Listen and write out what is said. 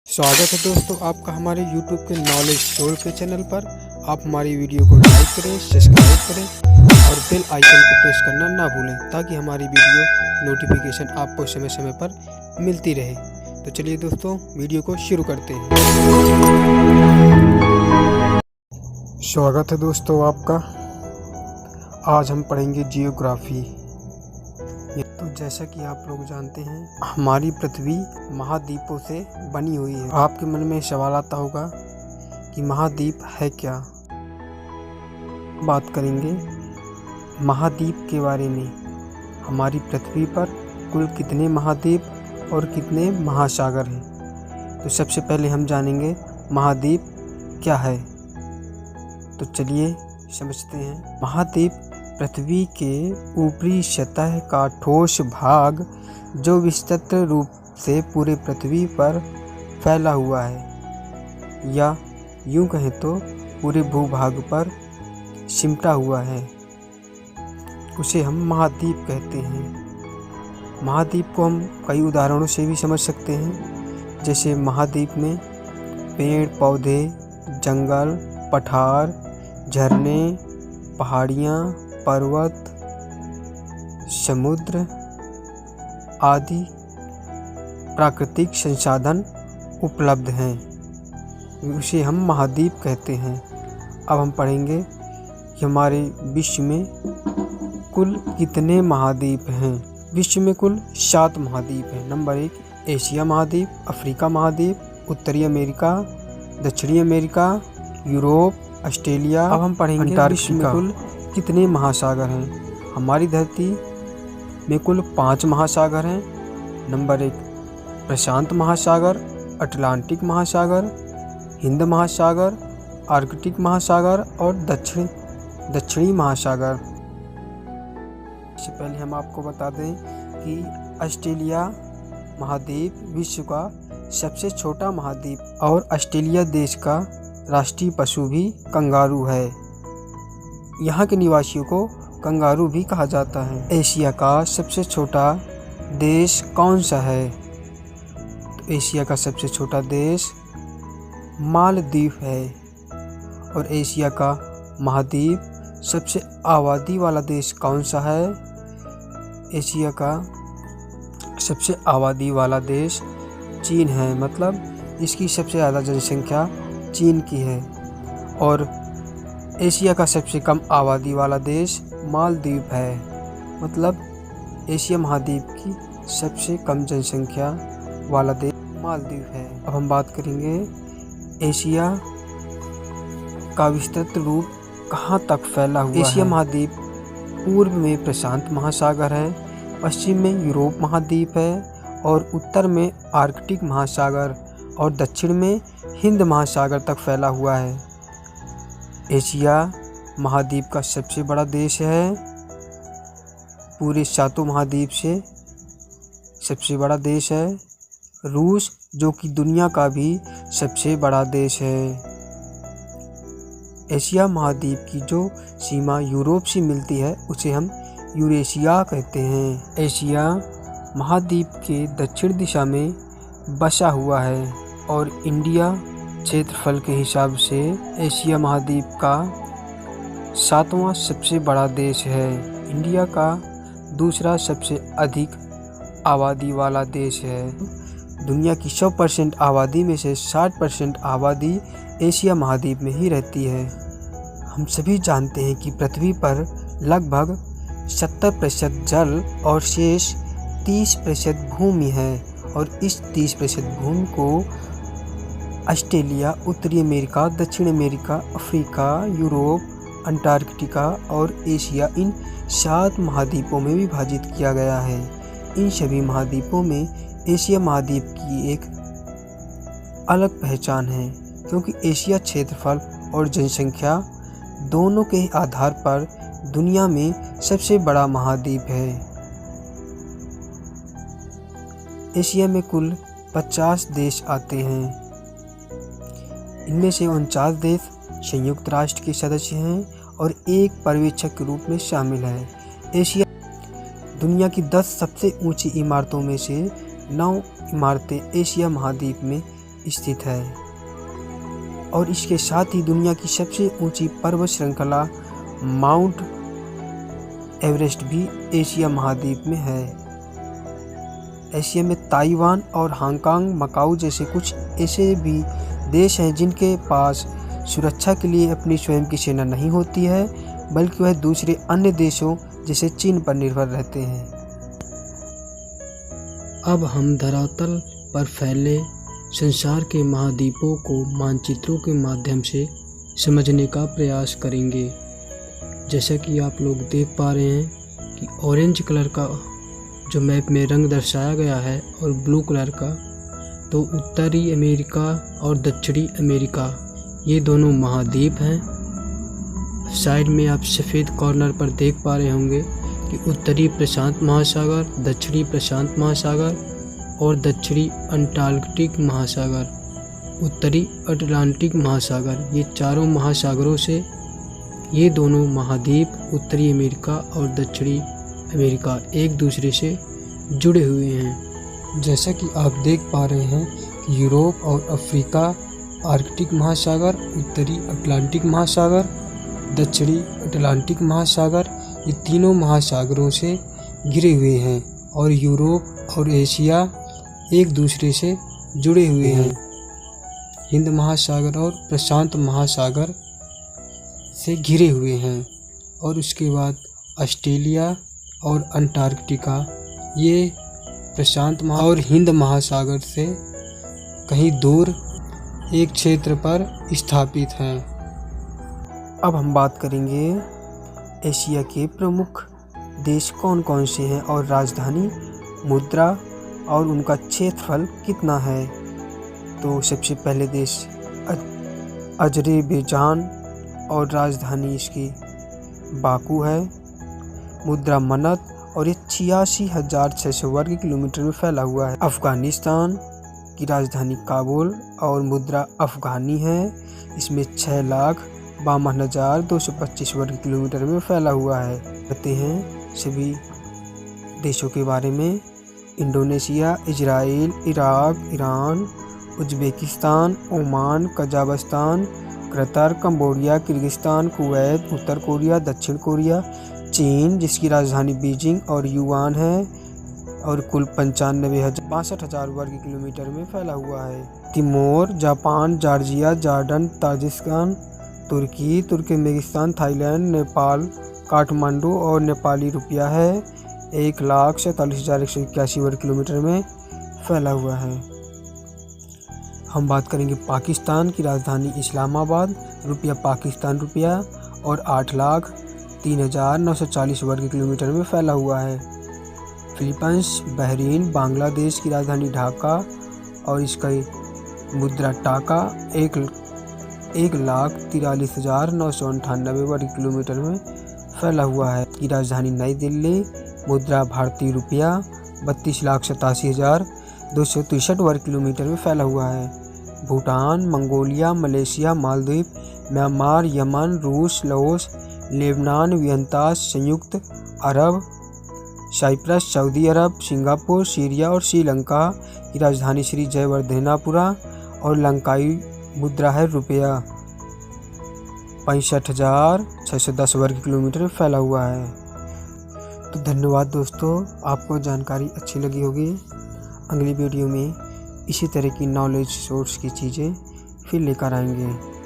स्वागत है दोस्तों आपका हमारे YouTube के नॉलेज शोर के चैनल पर। आप हमारी वीडियो को लाइक करें, सब्सक्राइब करें और बेल आइकन को प्रेस करना ना भूलें ताकि हमारी वीडियो नोटिफिकेशन आपको समय समय पर मिलती रहे। तो चलिए दोस्तों वीडियो को शुरू करते हैं। स्वागत है दोस्तों आपका। आज हम पढ़ेंगे जियोग्राफी। तो जैसा कि आप लोग जानते हैं हमारी पृथ्वी महाद्वीपों से बनी हुई है। आपके मन में सवाल आता होगा कि महाद्वीप है क्या। बात करेंगे महाद्वीप के बारे में। हमारी पृथ्वी पर कुल कितने महाद्वीप और कितने महासागर हैं। तो सबसे पहले हम जानेंगे महाद्वीप क्या है। तो चलिए समझते हैं। महाद्वीप पृथ्वी के ऊपरी सतह का ठोस भाग जो विस्तृत रूप से पूरे पृथ्वी पर फैला हुआ है, या यूं कहें तो पूरे भूभाग पर सिमटा हुआ है, उसे हम महाद्वीप कहते हैं। महाद्वीप को हम कई उदाहरणों से भी समझ सकते हैं। जैसे महाद्वीप में पेड़ पौधे, जंगल, पठार, झरने, पहाड़ियाँ, पर्वत, समुद्र आदि प्राकृतिक संसाधन उपलब्ध हैं, उसे हम महाद्वीप कहते हैं। अब हम पढ़ेंगे कि हमारे विश्व में कुल कितने महाद्वीप हैं। विश्व में कुल 7 महाद्वीप हैं। नंबर 1 एशिया महाद्वीप, अफ्रीका महाद्वीप, उत्तरी अमेरिका, दक्षिणी अमेरिका, यूरोप, ऑस्ट्रेलिया। अब हम पढ़ेंगे अंटार्कटिका। कुल कितने महासागर हैं। हमारी धरती में कुल 5 महासागर हैं। नंबर 1 प्रशांत महासागर, अटलांटिक महासागर, हिंद महासागर, आर्कटिक महासागर और दक्षिणी महासागर। इससे पहले हम आपको बता दें कि ऑस्ट्रेलिया महाद्वीप विश्व का सबसे छोटा महाद्वीप और ऑस्ट्रेलिया देश का राष्ट्रीय पशु भी कंगारू है। यहाँ के निवासियों को कंगारू भी कहा जाता है। एशिया का सबसे छोटा देश कौन सा है। तो एशिया का सबसे छोटा देश मालदीव है। और एशिया का महाद्वीप सबसे आबादी वाला देश कौन सा है। एशिया का सबसे आबादी वाला देश चीन है, मतलब इसकी सबसे ज़्यादा जनसंख्या चीन की है। और एशिया का सबसे कम आबादी वाला देश मालदीव है, मतलब एशिया महाद्वीप की सबसे कम जनसंख्या वाला देश मालदीव है। अब हम बात करेंगे एशिया का विस्तृत रूप कहाँ तक फैला हुआ है। एशिया महाद्वीप पूर्व में प्रशांत महासागर है, पश्चिम में यूरोप महाद्वीप है और उत्तर में आर्कटिक महासागर और दक्षिण में हिंद महासागर तक फैला हुआ है। एशिया महाद्वीप का सबसे बड़ा देश है। पूरे 7 महाद्वीप से सबसे बड़ा देश है रूस, जो कि दुनिया का भी सबसे बड़ा देश है। एशिया महाद्वीप की जो सीमा यूरोप से मिलती है उसे हम यूरेशिया कहते हैं। एशिया महाद्वीप के दक्षिण दिशा में बसा हुआ है और इंडिया क्षेत्रफल के हिसाब से एशिया महाद्वीप का 7वां सबसे बड़ा देश है। इंडिया का दूसरा सबसे अधिक आबादी वाला देश है। दुनिया की 100% आबादी में से 60% आबादी एशिया महाद्वीप में ही रहती है। हम सभी जानते हैं कि पृथ्वी पर लगभग 70% जल और शेष 30% भूमि है और इस 30% भूमि को ऑस्ट्रेलिया, उत्तरी अमेरिका, दक्षिण अमेरिका, अफ्रीका, यूरोप, अंटार्कटिका और एशिया, इन 7 महाद्वीपों में विभाजित किया गया है। इन सभी महाद्वीपों में एशिया महाद्वीप की एक अलग पहचान है, क्योंकि एशिया क्षेत्रफल और जनसंख्या दोनों के आधार पर दुनिया में सबसे बड़ा महाद्वीप है। एशिया में कुल 50 देश आते हैं। इनमें से 49 देश संयुक्त राष्ट्र के सदस्य हैं और एक पर्यवेक्षक के रूप में शामिल है। एशिया दुनिया की 10 सबसे ऊंची इमारतों में से 9 इमारतें एशिया महाद्वीप में स्थित है और इसके साथ ही दुनिया की सबसे ऊंची पर्वत श्रृंखला माउंट एवरेस्ट भी एशिया महाद्वीप में है। एशिया में ताइवान और हांगकांग, मकाऊ जैसे कुछ ऐसे भी देश हैं जिनके पास सुरक्षा के लिए अपनी स्वयं की सेना नहीं होती है, बल्कि वह दूसरे अन्य देशों जैसे चीन पर निर्भर रहते हैं। अब हम धरातल पर फैले संसार के महाद्वीपों को मानचित्रों के माध्यम से समझने का प्रयास करेंगे। जैसा कि आप लोग देख पा रहे हैं कि ऑरेंज कलर का जो मैप में रंग दर्शाया गया है और ब्लू कलर का, तो उत्तरी अमेरिका और दक्षिणी अमेरिका ये दोनों महाद्वीप हैं। साइड में आप सफ़ेद कॉर्नर पर देख पा रहे होंगे कि उत्तरी प्रशांत महासागर, दक्षिणी प्रशांत महासागर और दक्षिणी अंटार्कटिक महासागर, उत्तरी अटलांटिक महासागर, ये चारों महासागरों से ये दोनों महाद्वीप उत्तरी अमेरिका और दक्षिणी अमेरिका एक दूसरे से जुड़े हुए हैं। जैसा कि आप देख पा रहे हैं कि यूरोप और अफ्रीका आर्कटिक महासागर, उत्तरी अटलांटिक महासागर, दक्षिणी अटलांटिक महासागर, ये तीनों महासागरों से घिरे हुए हैं और यूरोप और एशिया एक दूसरे से जुड़े हुए हैं। हिंद महासागर और प्रशांत महासागर से घिरे हुए हैं और उसके बाद ऑस्ट्रेलिया और अंटार्कटिका ये प्रशांत और हिंद महासागर से कहीं दूर एक क्षेत्र पर स्थित हैं। अब हम बात करेंगे एशिया के प्रमुख देश कौन कौन से हैं और राजधानी, मुद्रा और उनका क्षेत्रफल कितना है। तो सबसे पहले देश अजरबैजान और राजधानी इसकी बाकू है। मुद्रा मनत और ये 86,600 वर्ग किलोमीटर में फैला हुआ है। अफ़गानिस्तान की राजधानी काबुल और मुद्रा अफ़गानी है। इसमें 6,52,225 वर्ग किलोमीटर में फैला हुआ है। कहते हैं सभी देशों के बारे में। Indonesia, Israel, Iraq, Iran, Uzbekistan, Oman, Kazakhstan, Qatar, Cambodia, Kyrgyzstan, Kuwait, उत्तर कोरिया, दक्षिण कोरिया, चीन जिसकी राजधानी बीजिंग और युआन है और कुल 62,000 वर्ग किलोमीटर में फैला हुआ है। Timor, Japan, Georgia, Jordan, Tajikistan, तुर्की, तुर्कमेनिस्तान, थाईलैंड, नेपाल, काठमांडू और नेपाली रुपया है 1,47,181 वर्ग किलोमीटर में फैला हुआ है। हम बात करेंगे पाकिस्तान की राजधानी इस्लामाबाद, रुपया पाकिस्तान रुपया और 8,03,940 वर्ग किलोमीटर में फैला हुआ है। फिलीपींस, बहरीन, बांग्लादेश की राजधानी ढाका और इसका मुद्रा टाका 1,43,998 वर्ग किलोमीटर में फैला हुआ है। की राजधानी नई दिल्ली, मुद्रा भारतीय रुपया 32,87,263 वर्ग किलोमीटर में फैला हुआ है। Bhutan, Mongolia, Malaysia, Maldives, Myanmar, Yemen, रूस, लाओस, लेबनान, वियतनाम, संयुक्त अरब, साइप्रस, सऊदी अरब, सिंगापुर, सीरिया और श्रीलंका की राजधानी श्री जयवर्धनेपुरा और लंकाई मुद्रा है रुपया 65,610 वर्ग किलोमीटर में फैला हुआ है। तो धन्यवाद दोस्तों, आपको जानकारी अच्छी लगी होगी। अगली वीडियो में इसी तरह की नॉलेज सोर्स की चीज़ें फिर लेकर आएंगे।